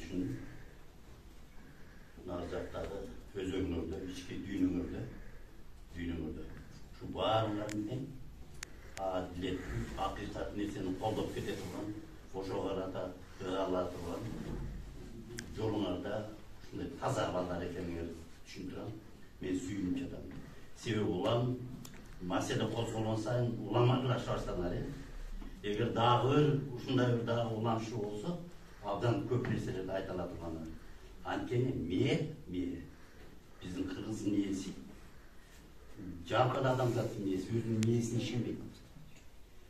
düşünün. Narzaktағы өз өңірді, ішкі дүйін өңірді. Şu bağırların en adiletli, hakikat nesini koldup ketetilen, boşoğarada ığalatılan, yolunlarda таза балдар екенін düşündürəm. Men suyunum жатам. Себебі улам, мәселе қозғалған сайын уламадылар шарстанар. Егер дағы ушундай бір дағы уламшы болса, абдан көп нәрселерді айта алатыганы. Анткени ме биздин кыргыздын ээси жалпыда адамзаттын ээси өзүнүн мээсин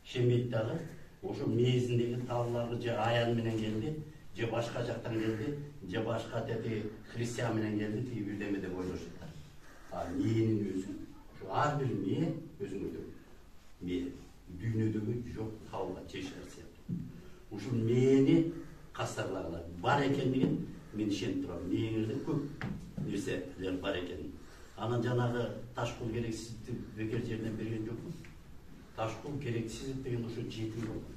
ишенбейт дагы. Ошо мээсиндеги тааларды же аян менен келди, же башка жактан келди, же башка тети христиан менен келди, тиги бирдеме деп ойлошот. А мээнин өзү, ар бир мээ өзүңөрдө мээ дүйнөдөгү жок таалга чечер сыяктуу. Ушул мээни кастарлагыла бар экендигин мен ишенип турам. Мээңерде көп нерселер бар экен. Анан жанагы Ташкул керексиздикти бекер жерден берген жокпуз. Ташкул керексиздик деген ошо жетим болгон.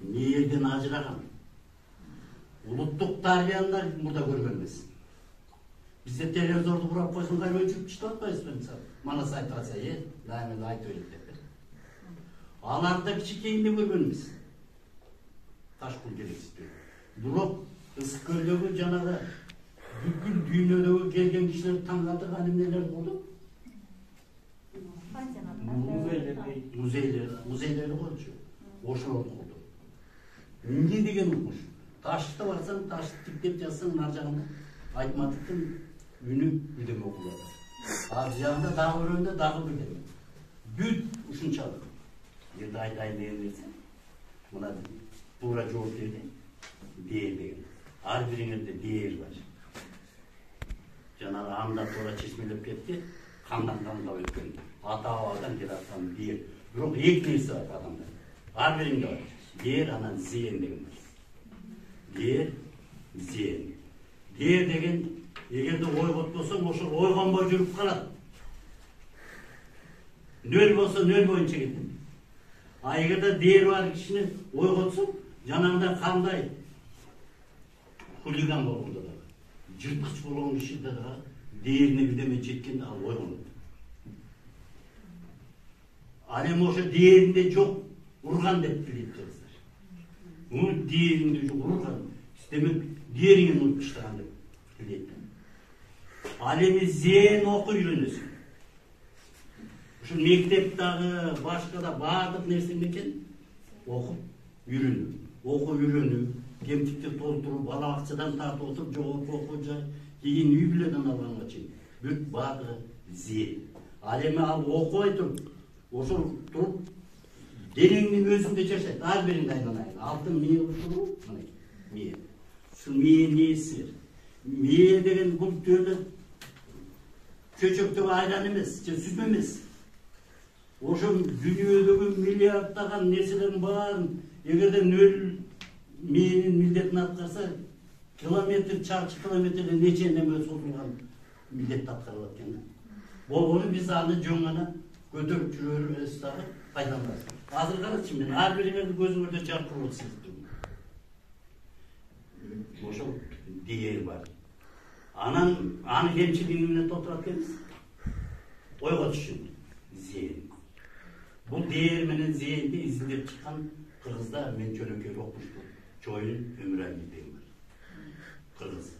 Мээден ажыраган. Улуттук тарбияны мурда көргөн эмес. Бизде телевизорду бурап койсоң кайра өчүрүп чыгып атпайсызбы мисалы? Манас айтып атса, дайыма айтып берет деп. Аларды кичинекейинде көргөнбүз. Ташкул керексиздик. Бирок ысык көлдөгү жанагы бүткүл дүйнөдөгү келген кишилер таң калтырган эмнелер болду? Музейлер койчу. Ошолорду курду. Эмне деген укмуш? Ташты барсаң, ташты тиктеп жазсаң, нар жагында Айтматовдун үнү бирдеме окулат. Ал жагында дагы бирөндө дагы бирдеме. Бүт ушунчалык. Жерде айтайын деген нерсе. Мына туура жооп берди. Дээр деген. Ар бириңерде дээр бар. Жанагы анда туура чечмелеп кетти. Кандан өткөн. Ата-бабадан келаткан дээр. Бирок эки нерсе бар адамда. Ар бириңде бар. Дээр анан зейин деген бар. Дээр, зейин. Дээр деген эгерде ойгот болсоң, ошол ойгонбой жүрүп калат. Нөл болсо нөл боюнча кетет. А эгерде дээр бар кишини ойготсоң, жанагында кандай хулиган болгондо да, жырткыч болгон киши да дээрине бирдеме жеткенде ал ойгонот. Ал эми ошо дээринде жок урган деп билет жаздар. Дээринде жок урган. Демек дээриңин унутуп таштаган деп билет. Ал эми зээн окуп үйрөнөсүң. Ушул мектептагы башка да баардык нерсени экен окуп үйрөнүү. Окуп үйрөнүү, кемтикти толтуруу, бала акчадан тартып отуруп, жогорку окуу жай, кийин үй бүлөдөн алганга чейин бүт баардыгы зээн. Ал эми ал окубай туруп, ошол туруп денеңдин өзүндө жашайт. Ар бириңди айналайын. Алтын мээ ушул, мына мээ. Ушул мээ несі? Мээ деген бул төлө чөчөктөгү айран эмес, же сүзмө эмес. Ошол дүйнөдөгү миллиарддаган нерселердин баарын эгерде нөл мээнин милдетин аткарса, километр, чарчы километрде нече неме созулган милдетти аткарып аткан. Болгону биз аны жөн гана көтөрүп жүрөбүз дагы пайдаланабыз. Азыр карачы, мен ар бириңердин көзүңөрдө жаркырып атасыздар. Ошол дээр бар. Анан аны кемчилиги менен толтурат экенбиз. Ойготуш үчүн зээн. Бул дээр менен зээнди изилдеп чыккан кыргызда мен жөнөкөй окумуштум. Чоюн Өмүрали деген бар. Кыргыз.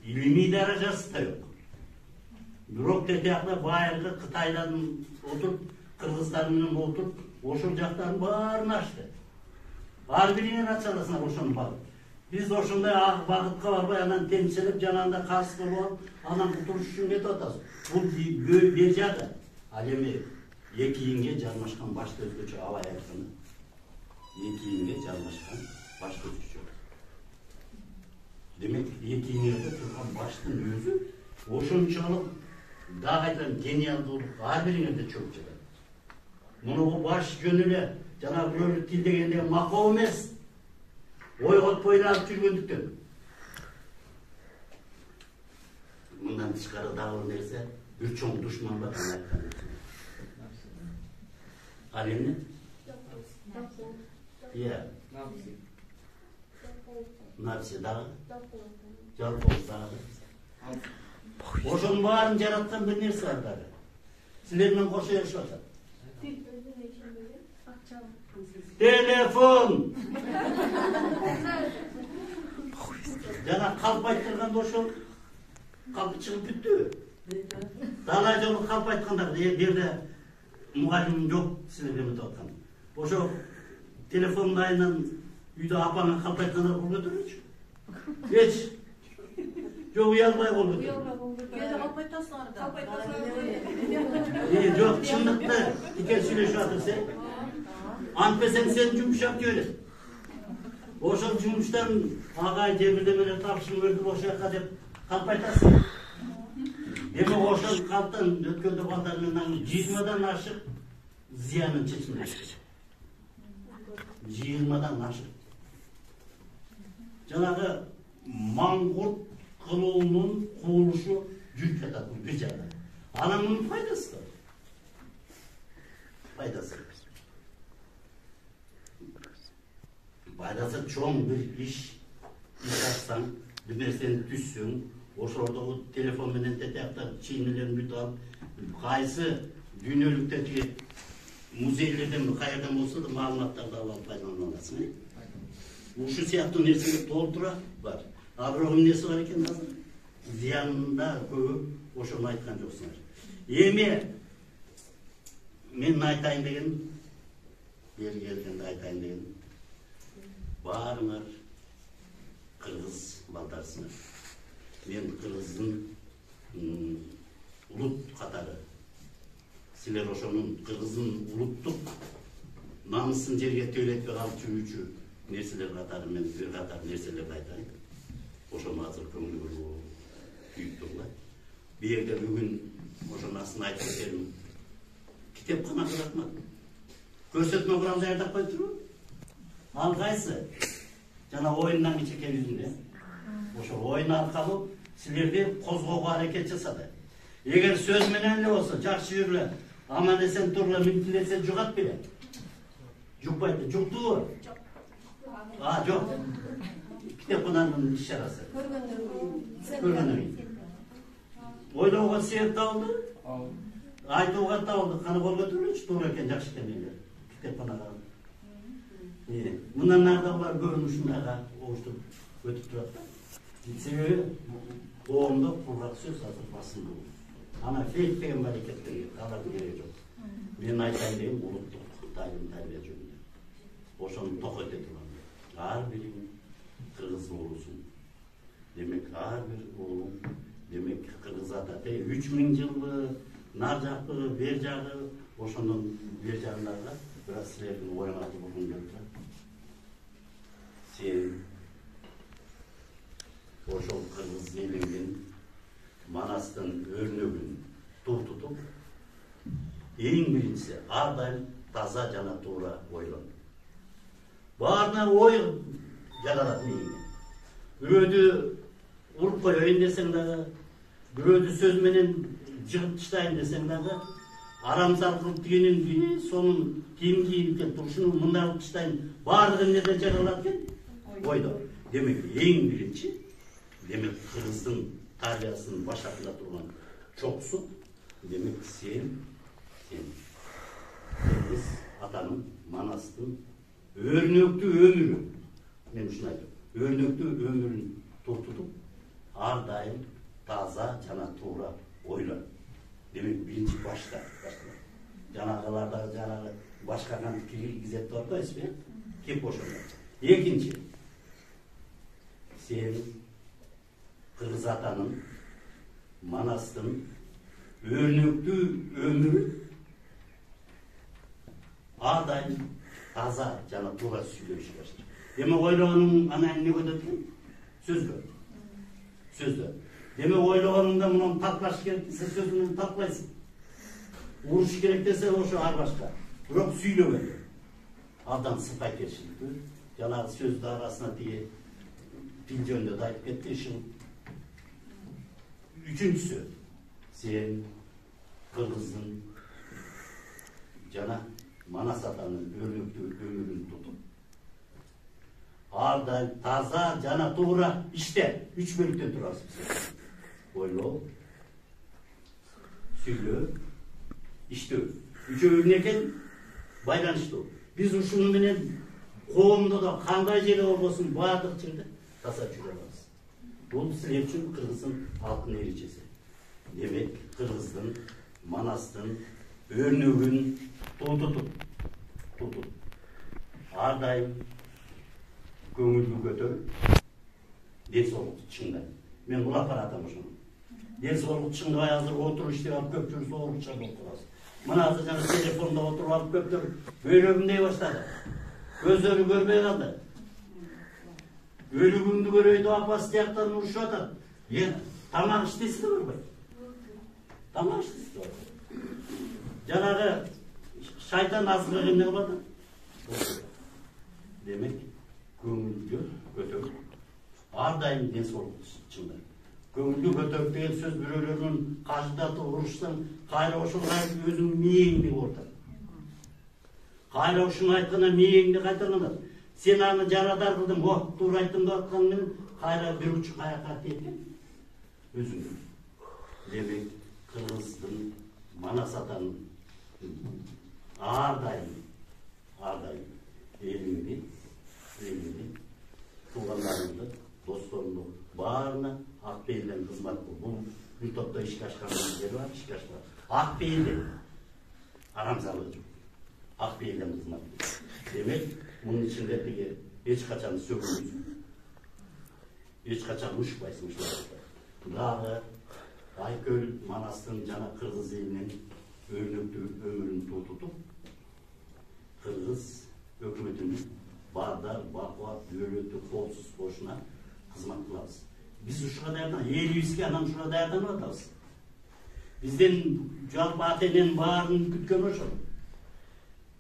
Илимий даражасы да жок. Бирок тетиякта байыркы Кытайдан отуруп, кыргыздар менен отуруп, ошол жактардын баарын ачты. Ар бириңер ача аласыңар ошону багыт. Biz ошондой багытка барбай, анан темселеп, жанагында каршы болуп, анан кутулуш үчүн кетип атабыз. Бул бир жагы. Ал эми эки ийинге жармашкан башты өзгөчө абай айтканы. Эки ийинге жармашкан башты өзгөчө. Демек, эки ийиңерде турган баштын өзү ошончолук дагы айтам гениалдуулук ар бириңерде чөгүп жатат. Муну баш жөн эле жанагы бирөөлүк тил дегенде макоо эмес. Ойготпой алып жүргөндүктөн. Мындан тышкары дагы бир нерсе, бир чоң душман бар айткан. Ал эмне? Иә. Narsa dağı, Jalpoz dağı. Oşonun bарын жараткан bir nerse var dağı. Sizlerle koşu yarışı olsa. Telefon! Jana kalp aytırganda oşo kalp çıkıp büttü. Dala jolu kalp aytkanda berde mugallim yok sizlerge ömüt atkan. Oşo telefonun ayından uyda apana kalp aytkanda kol götürüç. Hiç. Yok uyalmay kol götürüç. Yok çınlıkta diken söyleşi atırsa. Antpesen sen cumuşak diyor. Oşo cumuştan ağay demirlemene tapşın verdi oşa dep kalp aytasın. Demek oşo kalptan ötkönde baldarından 20'dan aşık ziyanın çeşmesi. 20'dan aşık. Janağı mangurt kılığının kuruluşu cülk etat bu bir cana. Anamın faydası da. Faydası. Faydası çoğun bir iş açsan, bir nerseni düşsün, orada o telefon menen teteyaktan çiğnilerini büt alıp, kaysı dünyölükteki muzeylerden mi, kayardan olsa da malumatlarda alıp faydalanmasın. Uşu siyahtan nersini doldura var. Abraham nesi var eken hazır. Ziyanında köpü oşunu aytkan joksunlar. Emi, men aytayın degen, beri gelgende aytayın degen, barыңар Kırgız baldarsınlar. Men Kırgız'ın ulut katarı. Siler oşonun Kırgız'ın uluttuk namısın jerge töletpe kalıp çürüçü nerseler katarı men bir katar nerseler aytayın. Oşonu hazır köngülü bir büyük durlar. Bir yerde bugün oşonun aslında aytıp edelim. Kitapxana bırakmadım. Görsetme kuramda yerdap koyturu. Al kaysı. Jana oyundan çeker yüzünde. Oşo oyun arkalı sizlerde kozgogo hareket jasady. Eger söz menen ele bolsa, jakşı yürle, aman esen turla, mintilese jugat bile. Jukpaytı, juktu. Jok. Kitapxananın iş yarası. Көргөндөр. Ойлауға себеп табылды. Айтууга табылды. Каны кол көтөрүлүчү туура экен, жакшы экен эле. Китепканага. Мындан нарды алар көрүнүшүндөгү оңуштуп өтүп турат да. Себеби коомдо кургак сөз азыр басымды. Ана фейк деген баракеттерге алардын кереги жок. Мен айтайын дегем улуттук тайым тарбия жөнүндө. Ошону токойт эте турган. Ар бириң Kırgız oğlusun. Demek ağır bir oğlum. Demek Kırgız atatı 3000 yıllı narcaklı, vercaklı, oşonun vercaklarla biraz sizlerin oynadı bugün gördüler. Sen oşon Kırgız elinin manastın örnögün tutup en birincisi ardayım taza jana tuğra oylan. Bağırına oy jaralat meyini. Bürödü urup koyayın desen dağı, bürödü söz menen jıgıp tıştayın desen dağı, aramsal kılıp digenin biri, sonun kiyim giyip turşunu mında alıp tıştayın, bağırdığı nereden jaralat eken? Oydu. Demek en birinci, demek Kırgız'ın tarbiyasının başatında duran çoksun, demek sen Kırgız atanın, manastın, örnöktü ömürü. Men şunu aytım. Örnöktü ömürün tutup, ar daim taza jana tuğra oylan. Demek birinci başta. Janagalarda janağı başkadan kirgizet torda ismi. Kep boşandı. Ekinci. Sen Kırgız atanın, manastın, örnöktü ömürü ar daim taza jana tuğra süйлөшү başlar. Demek oylaganın ana ne götürdün? Söz gör. Söz gör. Demek oylaganında bunun taklaş gerekirse sözünü taklaysın. Uruş gerekirse o şu ar başka. Yok süylömedi. Adam sıfay geçildi. Jana sözde arasına diye dil jönünde ayıp ketти işin. Üçüncüsü, sen Kırgız'ın jana Manas atanın örnöktü ömürünü tutup Arda, taza, jana to'g'ri işte. 3 bölükten turasiz. O'ylov, süylöv, iştö. Üçöөнү экен байланыштуу. Биз ушуну менен коомдо да кандай жерде болбосун баардык жерде таза жүрө алабыз. Бул силер үчүн Кыргыздын алтын эрежеси. Демек, Кыргыздын, Манастын өрнөгүн тутуп ар дайым көңүлгө көтөрүп, ден соолукту чыңдайт. Мен улап баратам ошону. Ден соолукту чыңдабай азыр отуруп иштеп алып көп жүрүп оорукча болуп каласыз. Мына азыр жана телефонда отуруп алып көптөр бөйрөгүмдөй баштады. Көздөрү көрбөй калды. Өлүгүңдү көрөй деп апасы тияктан урушуп атат. Тамак иштейсиңби көрбөй? Тамак иштейсиз. Жанагы шайтан азгырып эмне кылып атат? Демек, көңүлгө көтөрүп, ар дайым ден соолукту чыңдайт. Көңүлгө көтөрүп деген сөз бирөөлөрүн каждатып урушсаң, кайра ошого өзүң мээңди ортат. Кайра ушуну айтканда мээңди кайтарганат. Сен аны жарадар кылдың, туура айттым деп аткан менен кайра бир учу каяка тепкен өзүң. Демек, Кыргыздын, Манас атанын ар дайым элиңди, туугандарыңды, досторумду баарына ак пейилден кызмат кыл. Бул бир топто ишке ашкандар бар, ишке ашкан. Ак пейилде арамзалык жок. Ак пейилден кызмат кыл. Демек, мунун ичинде тиги эч качан сөгүнбөйсүң. Эч качан ушпайсың ушуларда. Дагы Айкөл, Манастын жана Кыргыз элинин өрнөктүү өмүрүн тутуп, Кыргыз өкмөтүнүн баардар, бакубат, дөөлөттү колсуз бошуна кызмат кылабыз. Биз ушуга даярданабыз, элибизге анан ушуга даярданып атабыз. Бизден жалпы ата-эненин баарын күткөн ошол.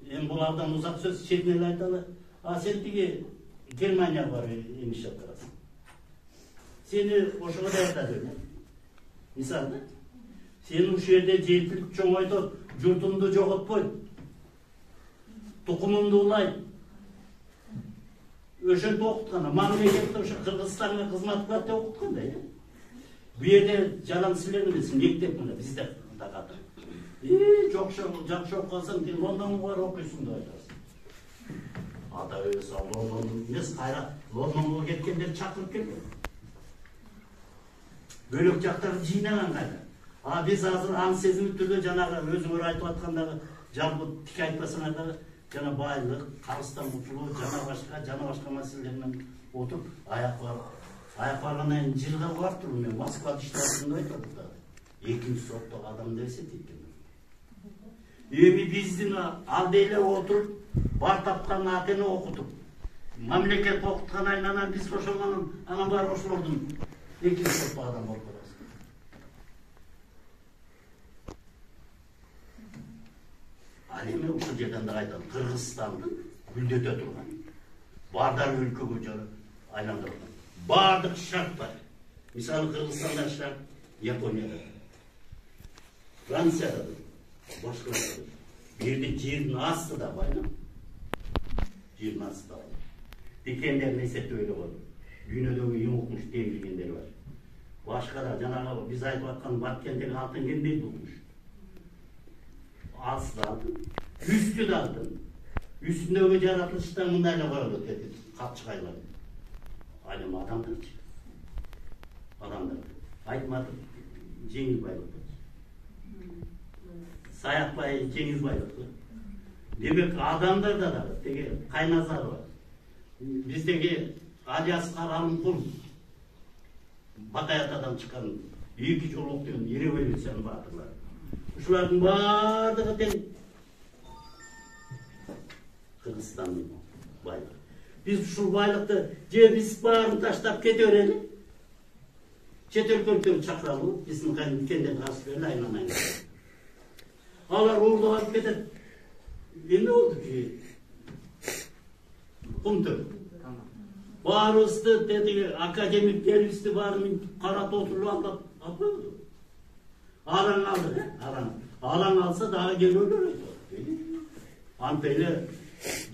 Эми булардан узак сөз четинен айталы. Сен тиги Германияга барып эмиш жаткарасың. Сени ошого даярдады. Мисалы, сен ушул жерде жетилип чоңойтот, журтумду жоготпойт. Тукумумду улайт. Ошентип окуткан, мамлекетте ошо Кыргызстанга кызмат кылат деп окуткандай. Бу жерде жалаң силер эмес, мектеп мына бизде такат. Жакшы окуп калсаң, сен Лондонго барып окуйсуң деп айтасың. Ата эмес, Лондон эмес, кайра Лондонго кеткендер чакырып келген. Бөлөк жактарды жыйнаган кайда. Биз азыр аң сезимдүү түрдө жанагы өзүңөр айтып аткандагы жалпы тик айтпасаңар дагы жана байлык, калыстан кутулуу, жана башка маселелермен отуруп аяк баргандан кийин жылга барып туруп мен Москвада иштеп деп айтып атат. Экинчи сорттогу адам деп эсептейт. Эми биздин алда эле отуруп, бар тапкан ата-эне окутуп, мамлекет окуткандан кийин анан биз ошондон анан барып ошолордун экинчи сорттогу адам болуп калабыз. Ал эми ушул жерден да айтам, Кыргызстанды гүлдөтө турган, баардар өлкөгө айландырылган баардык шарт бар. Мисалы Кыргызстанда шарт, Японияда, Францияда, башкаларда. Бу жерде жердин асты да бар. Жердин асты да бар. Дикендерин эсептеп эле койдум. Дүйнөдөгү эң укмуш темиргендер бар. Башка да жанагы биз айтып аткан Баткендеги алтын кендей булмуш. Асты алтын, үстү да алтын. Үстүндөгү жаратылышта мындай эле коелот экен, капчыгайлар. Ал эми адамдарчы. Адамдар. Айтматов жеңил байлык. Саякбай жеңил байлык. Демек адамдарда да теги кайназар бар. Биздеги Алияскар Алымкул Батай атадан чыккан 2 жол окуyan Еревелесен баатырлар. Ушулардын баардыгы тең Кыргызстандын байлыгы. Биз ушул байлыкты же биз баарын таштап кете берели. Чет өлкөлөрдөн чакыралуу, биздин кенден касып эле айнан. Алар уурдуп алып кетет. Эмне болду ки? Кумтөр. Баарыбызды деди академиктерибизди баарын карап отуруп алдап албайбы? Алаң алды, алаң алса дагы келөөлөр айтат. Антейле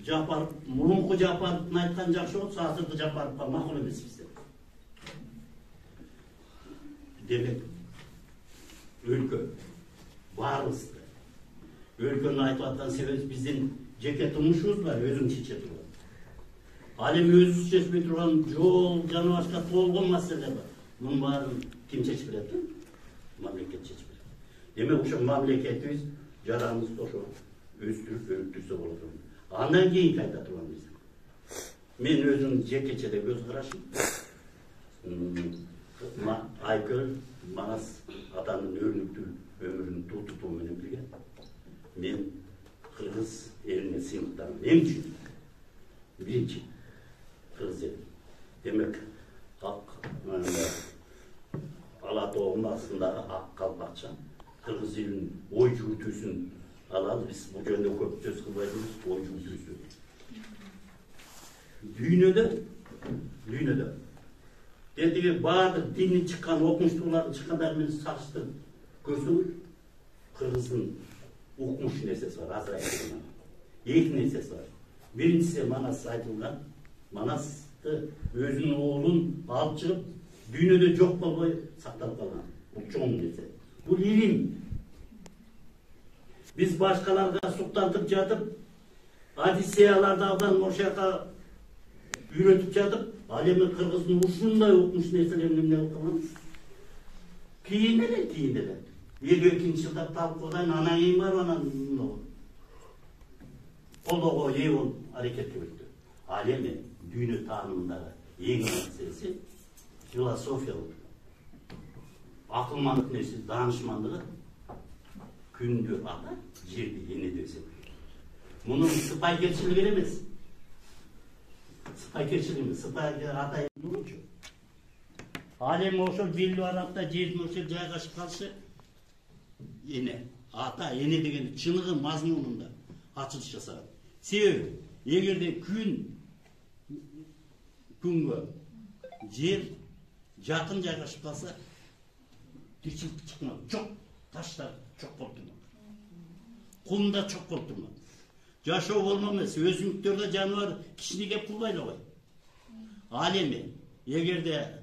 Жапаров, мурунку Жапаровдун айтканы жакшы болсо, азыркы Жапаровго макул эмес бизде. Демек, өлкө баарыбызды. Өлкөнү айтып аткан себебибиз биздин жеке турмушубуз бар, өзүң чече турган. Ал эми өзүбүз чечпей турган жол, жана башка толгон маселелер бар. Мунун баарын ким чечип берет? Мамлекет чечип берет. Демек, ошо мамлекетибиз жараныбызды ошо өстүрүп, өнүктүрсө болот. Андан кийин кайта турганбыз. Мен өзүм жекечеде көз карашым. Айкөл Манас атанын өрнүктүү өмүрүн тутуу менен бирге мен кыргыз элине сыймыктарым. Эң үчүн биринчи кыргыз эл. Демек, Ала тоонун астындагы ак калпакча кыргыз элинин ой жүгүртүүсүн алалы. Биз бул жөнүндө көп сөз кылбайбыз. Ой жүгүртүүсү дүйнөдө дедиги баардык дини чыккан, окумуштуулардын чыккандары менен салыштырып көрсөңүз, кыргыздын укмуш нерсеси бар, азыр айтылган. Эки нерсеси бар. Биринчиси Манас айтылган. Манасты өзүнүн оолун алып чыгып, дүйнөдө жок болбой сакталып калган. Бул чоң нерсе. Бул илим. Биз башкаларга суктантып жатып, Одиссеяларды алдан ошояка үйрөтүп жатып, ал эми кыргыздын ушундай укмуш нерселерин эмне кылып калганбыз? Кийин эле 52-жылда талкуудан анан кийин барып анан колдоого ээ болуп аракетке өттү. Ал эми дүйнө таанымындагы эң маселеси философиялык, акылмандык нерсе, даанышмандыгы күндү ата, жерди эне деп эсептейт. Мунун сыпайкерчилиги эмес. Сыпайкер ата нуручу. Ал эми ошол белгилүү аралыкта жердин ошол жайгашып калышы эне, ата, эне деген чыныгы мазмунунда ачылыш жасаган. Себеби, эгерде күнгө жер жакын жайгашып калса, тирчилик чыкмак. Жок, таштар чок болуп турмак. Кум да чок болуп турмак. Жашоо болмок эмес, өсүмдүктөрдө жаныбар кишини кеп кылбай эле койот. Ал эми эгерде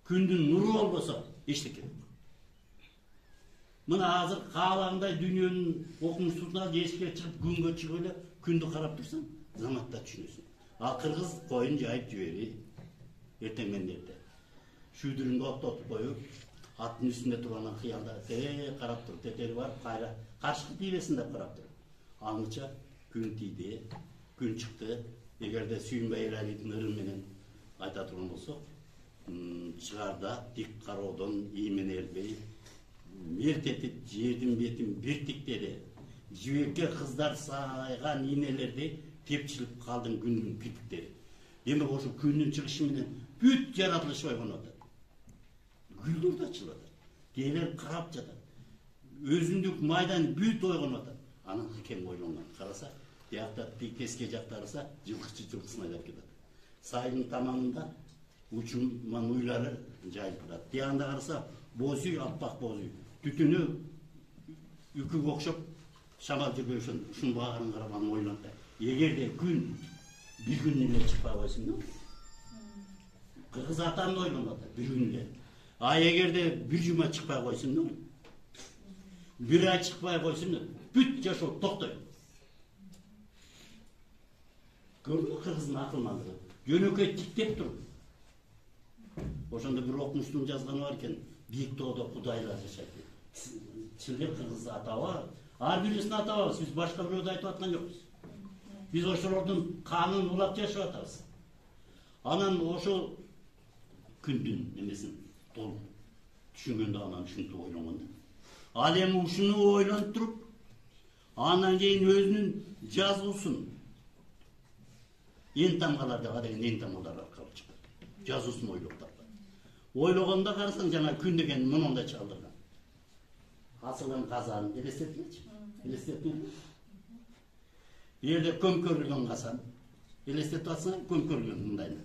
күндүн нуру болбосо, эчтеке жок. Мына азыр каалагандай дүйнөнүн окумуштууларына эшикке чыгып күнгө чыгып эле күндү карап турсаң, заматта түшүнөсүң. Ал кыргыз коюн жайып жибери, эртең менен эрте. Шүйдүрүндө оттотуп коюп, аттын үстүндө турган кыялда карап туруп, тетели барып, кайра каршыкы тийбесин деп карап туруп. Аңыча күн тийди, күн чыкты. Эгерде Сүйүнбай Эралиевдин ырым менен айта турган болсок, чыгарда дик кароодон иймен эрбей, мерт этип жердин бетин бир тиктеди. Жибекке кыздар сайган ийнелерди тепчилип калдың күндүн кирпиктери. Демек ошо күндүн чыгышы менен бүт жаратылыш ойгонуп атат. Гүлдөр да ачылып атат. Кээлер карап жатат. Өзүндүк майдан бүт ойгонуп атат. Анан кем ойлонгон. Караса, биякта теске жактарса, жылкычы жылкысын айдап кетет. Сайдын тамагында учуман уйлары жайылып турат. Биягында караса, боз үй, аппак боз үй. Түтүнү үкүгө окшоп шамал жүргөн ушун баарын карап анан ойлонот. Эгерде күн bir gün ile çıkpa koysun değil mi? Kırgız atam da oynamadı bir gün ile. Ay eğer de bir cuma çıkpa koysun değil mi? Bir ay çıkpa koysun değil mi? Büt yaşo toktoy. Gördün mü Kırgız'ın akılmandığı? Yönöke tiktep durur. Oşanda bir okumuşluğun yazganı varken Büyük Doğu'da Kudaylar yaşaydı. Çılgır Kırgız ata var. Her birisinin ata var. Biz başka bir odayı atlan yokuz. Biz oşolordun kanun ulap yaşa atarız. Anan oşo kündün nemesin dolu. Düşüngende anan şunu oylamanda. Alemi uşunu oylanıp durup anan keyin özünün жазуусун ен тамгаларда деген ен тамгалар аркылуу чыгат. Жазуусун ойлоп тапты. Ойлогондо карасаң жана күн деген мындай чалдырган. Асылган казан элестетпечи? Элестетпейби? Жерде көмкөрүлгөн казан. Элестетип атсаң көмкөрүлгөн мындай.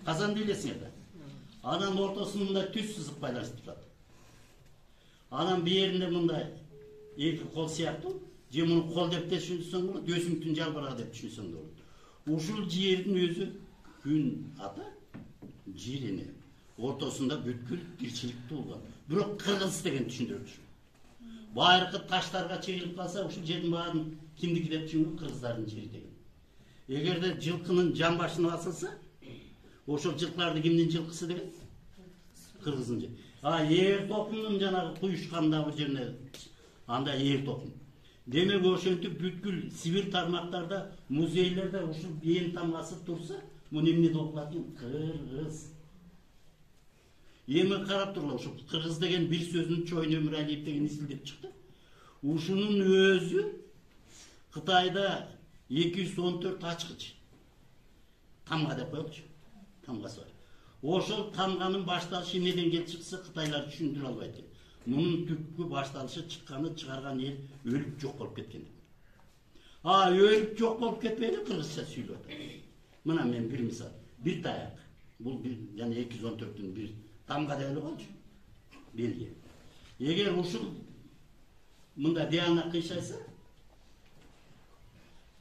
Казанды элесиңер да. Анан ортосун мындай түз сызык байланыштырып турат. Анан bir yerinde мындай эки кол сыяктуу, же муну кол деп түшүнсөң болот, өсүмдүктүн жалбырагы деп түшүнсөң да болот. Ушул жердин өзү күн ата жерине ортосунда бүткүл тирчилик болгон. Бирок кыргыз деген түшүндүрүлчү. Байыркы таштарга чегилип калса, ушул жердин баарын кимдики деп түшүнүп кыргыздардын жери деген. Эгерде жылкынын жамбашына басылса, ошол жылкыларды кимдин жылкысы деген? Кыргыздын жери. Эр токумдун жанагы куюшкандагы жерине анда эр токум. Демек ошентип бүткүл Сибир тармактарда, музейлерде ушул ээн тамгасы турса, муну эмне деп окулат экен? Кыргыз. Эми карап турула, ушул кыргыз деген бир сөзүн Чойн Өмүралиев деген изилдеп чыкты. Ушунун өзү Кытайда 214 ачкыч тамга деп коелучу. Тамгасы бар. Ошол тамганын башталышы эмнеден келип чыкса, кытайлар түшүндүрө албайт. Мунун түпкү башталышы чыкканы чыгарган эл өлүп жок болуп кеткен. Өлүп жок болуп кетпейди, кыргызча сүйлөп атат. Мына мен бир мисал, бир таяк. Бул бир жана 214-түн бир тамга деп эле койчу. Белги. Эгер ушул мында диана кыйшайса,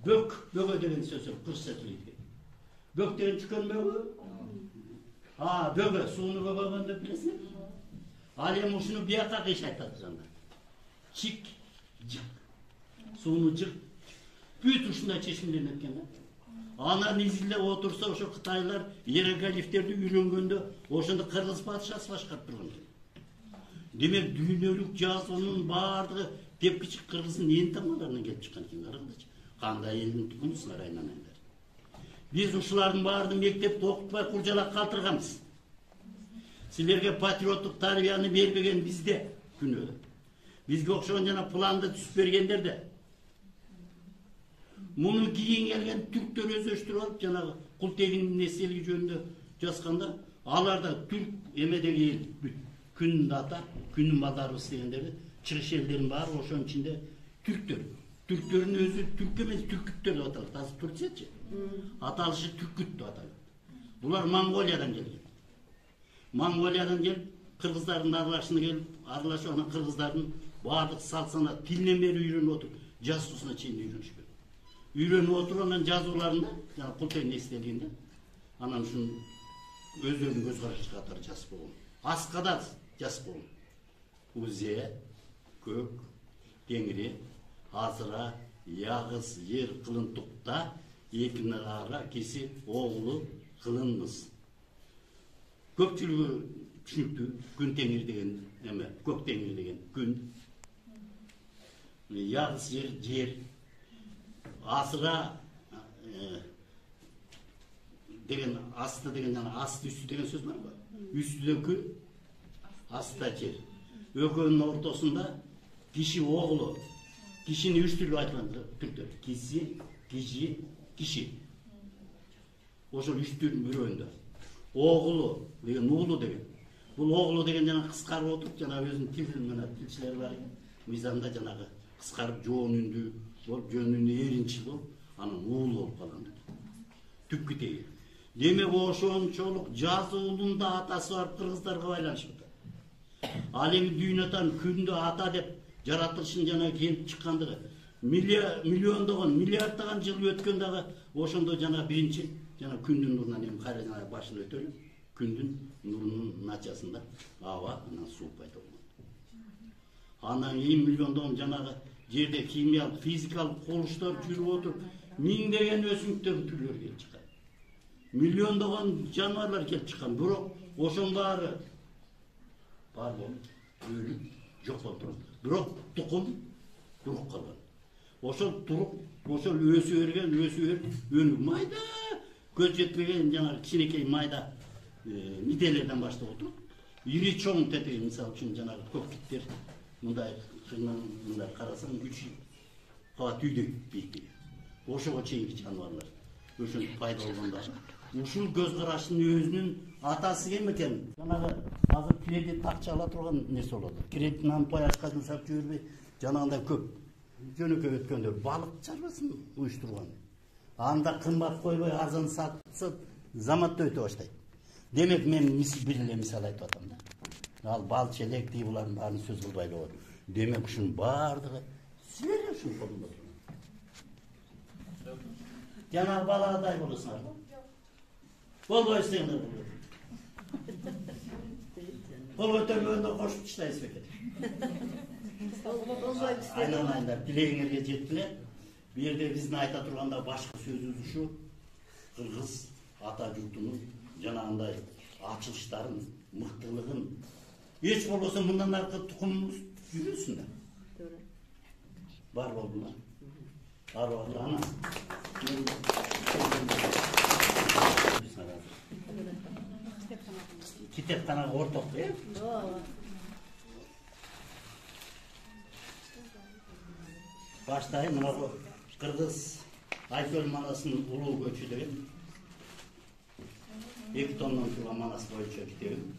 бөгө деген сөз кыргызча сүйлөйт. Бөк деген чүкөн бөгө? Бөгө, сууну бөгөгөн деп билесиңер. Ал эми ушуну бияка кыйшайтат жандар. Чик, жык. Сууну жык. Бүт ушундай чечимденип экен да. Анан изилдеп отурса, ошо кытайлар иероглифтерди үйрөнгөндө ошондо кыргыз падышасы башкарып турган. Демек дүйнөлүк жазуунун баардыгы тепкичи кыргыздын ээн тамгаларынан келип чыккан экен. Караңдарчы. Кандай элдин тукумусуңар айнанаңдар. Биз ушулардын баарын мектепте окутпай куржалак калтырганбыз. Силерге патриоттук тарбияны бербеген бизде күнөө. Бизге окшогон жана планды түзүп бергендер де. Муну кийин келген түрктөр өздөштүрүп алып, жанагы Култегиндин эстелиги жөнүндө жазганда, алар да түрк эмедеги эл, күн ата, күнүн балдарыбыз дегендерди, чыгыш элдердин баары ошонун ичинде түрктөр. Түрктөрдүн өзү түрк эмес, түркүттөр деп аталат. Азыр Турциячы. Аталышы түркүт деп аталат. Булар Монголиядан келген. Монголиядан келип, кыргыздардын аралашына келип, аралашып, анан кыргыздардын баардык салт-санат тилинен бери үйрөнүп отуруп, жазуусуна чейин үйрөнүшкөн. Үйрөнүп отуруп, анан жазууларында, жана Култегин эстелигинде, анан ушун өздөрүнүн көз карашы катары жазып болгон. Аскада жазып болгон. Узе, көк, теңири, азыра, ягыз, жер кылынтукта, экинин ара кеси оğlu кылынмыз. Көпчүлүгү түшүнүктүү, күн теңири деген эме, көк теңири деген күн. Ягыз жер, асыра деген асты деген жана асты үстү деген сөз бар го. Үстүдө күн, астта жер. Экөөнүн ортосунда киши оğlu. Кишини үч түргө айтылган түрктөр. Киши. Ошол үч түрдүн бирөөндө. Оğlu деген уулу деген. Бул оğlu деген жана кыскарып отуруп, жана өзүнүн тилин менен тилчилер бар экен. Мыйзамда жанагы кыскарып жоон үндүү болуп, жөн үндүү эринчил болуп, анан уулу болуп калган. Түпкү тегир. Демек ошончолук жазуулун да атасы бар кыргыздарга байланышып атат. Ал эми дүйнөтан күндү ата деп жаратылышын жана келип чыккандыгы миллиондогон, миллиарддаган жыл өткөн дагы ошондо жана биринчи жана күндүн нурунан эми кайра жана башын өтөлүп, күндүн нурунун начасында аба, анан суу пайда болгон. Анан кийин миллиондогон жанагы жерде химиялык, физикалык курулуштар жүрүп отуруп, миңдеген өсүмдүктөр түрлөрү келип чыккан. Миллиондогон жаныбарлар келип чыккан, бирок ошонун баары бар болуп, өлүп, жок болуп турат. Бирок тукум туруп калган. Ошол туруп, ошол өсө берген, өнүп майда көз жетпеген жана кичинекей майда миделерден баштап отуруп, ири чоң тетеги, мисалы үчүн жанагы көк киттер мындай кырынан мындай карасаң 3 кабат үйдөй бийиктиги. Ошого чейинки жаныбарлар ошентип пайда болгондо ушул көз караштын өзүнүн атасы ким экен? Жанагы азыр кредит акча ала турган нерсе болот. Кредитин пояшка жасап жүрбөй, жанагындай көп жөнөкөй өткөндөр балык чарбасын уюштурган. Анда кымбат койбой арзан сатып заматта өтө баштайт. Демек мен бир эле мисал айтып атам да. Ал бал челек дей булардын баарын сөз кылбай эле. Демек ушунун баардыгы силерге ушул колдо. Jana bala aday bolasыңар. Болбойсыңдар бұл. Бұл көтергенде қошып тастайсыз екен. Айналайындар, тілегіңерге жеткіле. Bu yerde bizden ayta turganda başka sözümüz şu, Kırgız ata yurtunun janağınday açılışların, mıhtılığın, hiç olmasa bundan arka tukumumuz yürüsünler. Var bunlar. Var ana. Kitapxana ortak değil mi? Baştayım mına bu Kırgız Ayköl manasının ulu göçü dedim. 2 tondan turgan manas boyunca kitebim.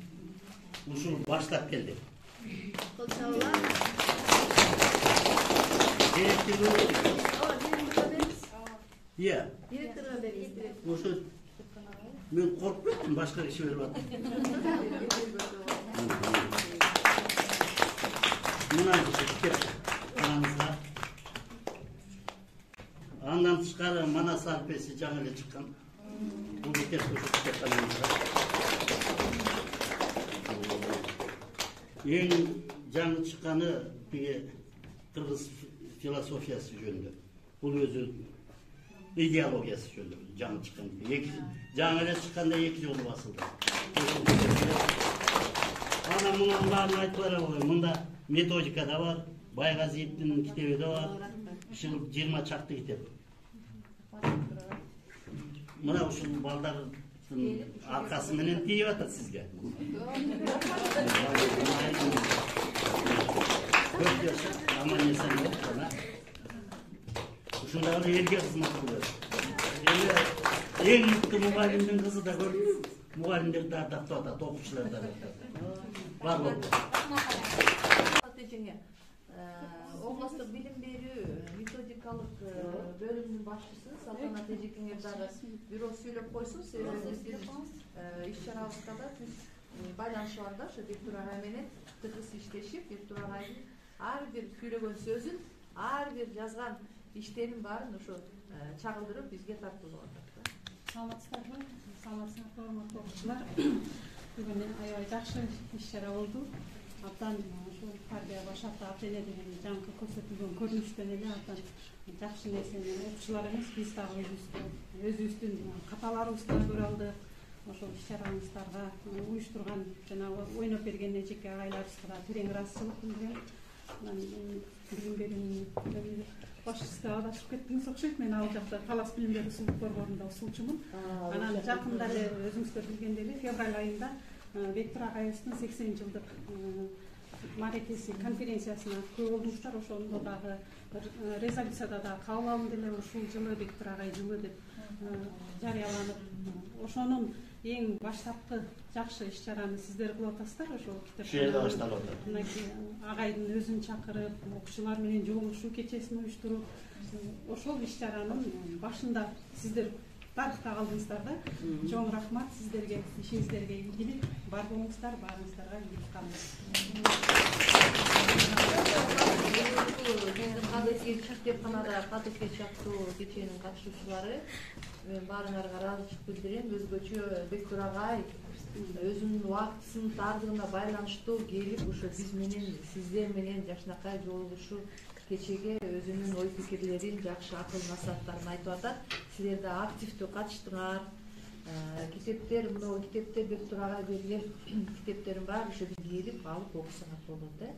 Uşul başlap geldi. Kolçavlar. Direktörü. Ya. Direktörü veririz. Uşul. Ben korkmuyorum başka iş verip attım. Buna kitap kanalımızda. Andan çıkarı Manas Alpesi canıyla çıkan. Bu bir kez koşu kitap kanalımızda. En canı çıkanı bir Kırgız filosofiyası yönünde. Bu özü ideologiyası yönünde canı çıkan. Canıyla çıkanda iki yolu basıldı. Ana bunların aytları var. Bunda metodika da var. Baygaziev'in kitabı da var. Şimdi 20 çaktı kitap. Buna şu baldarın arkasından diye atar sizge. Çok yaşa, aman yesen yok sana. Şunları yerge kızmak oluyor. En mutlu muhallimden kızı da gördüm. Muhallimden de adapte atar, okuşçular da adapte atar. Var mı? Областық білім беру методикалық бөлімінің басшысы Салтанат Эжекеңердагы бюро сүйлөп койсун. Себеби биз иш-чарабызда да түз байланышларда ошо Бектур агай менен тыгыз иштешип, Бектур агайдын ар бир сүйлөгөн сөзүн, ар бир жазган иштерин баарын ошо чагылдырып бизге тартуулап атат. Саламатсыздарбы? Саламатсыздар, урматтуу окуучулар. Бүгүн аябай жакшы иш-чара болду. Абдан ошол партия башата ата эне деген жаңкы көрсөтүлгөн көрүнүштөн эле абдан жакшы нерсени окуучуларыбыз биз дагы өзүбүздүн каталарыбызды көрө алдык. Ошол иш-чарабыздарга уюштурган жанагы ойноп берген эжеке агайларыбызга терең ыраазычылык билдирем. Билим берүүнүн башчысы да адашып кеттиңиз окшойт. Мен ал жакта Талас билим берүү ушундук борборунда усулчумун. Анан жакында эле өзүңүздөр билгендей эле февраль айында Бектур агайыбыздын 80 жылдык марекеси конференциясына көп болдуңуздар. Ошондо дагы резолюцияда да кабыл алынды эле ушул жылы Бектур агай жылы деп жарыяланып, ошонун эң баштапкы жакшы иш-чараны сиздер кылып атасыздар. Ошол Шейле башталып атат. Агайдын өзүн чакырып, окуучулар менен жолугушуу кечесин уюштуруп, ошол иш-чаранын башында сиздер тарыхта калдыңыздар да. Чоң рахмат сиздерге, ишиңиздерге ийгилик, бар болуңуздар, баарыңыздарга ийгилик каалайм. Кадыркей чактепканада кадыркей чактоо кеченин катышуучулары, мен баарыңарга ыраазычылык билдирем. Өзгөчө Бектур агай өзүнүн убактысын тардыгына байланыштуу келип, ошо биз менен, сиздер менен жакшынакай жолугушуу кечеге өзүнүн ой пикирлерин, жакшы акыл насааттарын айтып атат. Силер да активдүү катыштыңар. Китептер, мына китептер Бектур агай берген китептерин баары ошо бизге келип алып окусаңар болот да.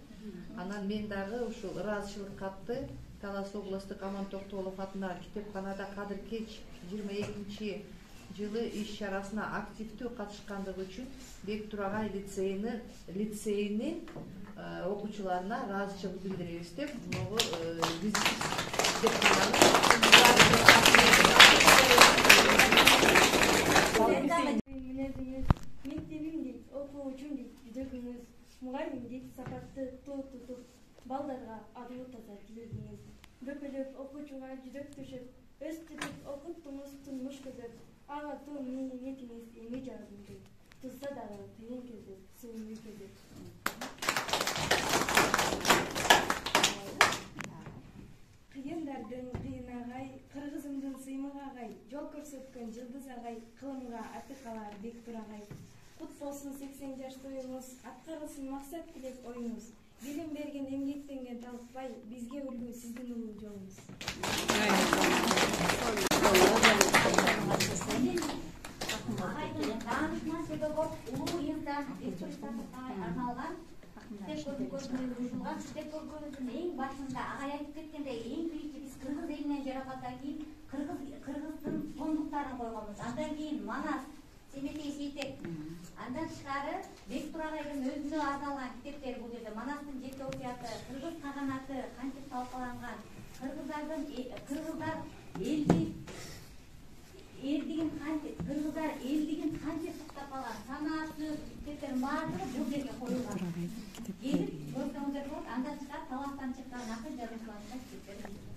Анан мен дагы ушул ыраазычылык катты Талас областык Аман Токтоолов атындагы китепканада Кадыр Кеч 22 жылы иш-чарасына активдүү катышкандыгы үчүн Бектур агай лицейинин окуучуларына ыраазычылык билдиребиз деп могу биз мектебимде окуучумде жүзөгүңүз мугалимдик сапаттуу тутуп балдарга адуу таза тилегиңиз көпөлөп окуучуга жүзөк түшүп өстүрүп окуттуңуз турмуш көзөп ага туу ниетиңиз эми жагымды тузса дагы кыйын кезде сүйүнүү көзөп кыйындардын кыйын агай кыргызымдын сыймык агай жол көрсөткөн Жылдыз агай кылымга атыкалар Бектур агай. Кут болсун 80 жаш тоюңуз, аткарылсын максат тилек оюңуз. Билим берген эмгектенген талыкпай, бизге үлгү сиздин улуу жолуңуз. Агайдын даамына педагог улуу Ердан Бектуровага арналган китеп көргөзмөлөр китеп көргөзүүнүн эң башында агай айтып кеткендей эң биринчи биз кыргыз элинен жарагандан кийин кыргыздын томдуктарын койгонбуз. Андан кийин Манас, Семетей Сейтек, андан тышкары Бектур агайдын өзүнө арналган китептер бул жерде. Манастын жеке окуясы, кыргыз каганаты кантип талкаланган, кыргыздар элдигин кантип сактап калган, санаасы китептердин баардыгы бул жерге коюлган. Келип көрсөңүздөр болот, андан тышкары талаптан чыккан акын жазуучулардын китептери.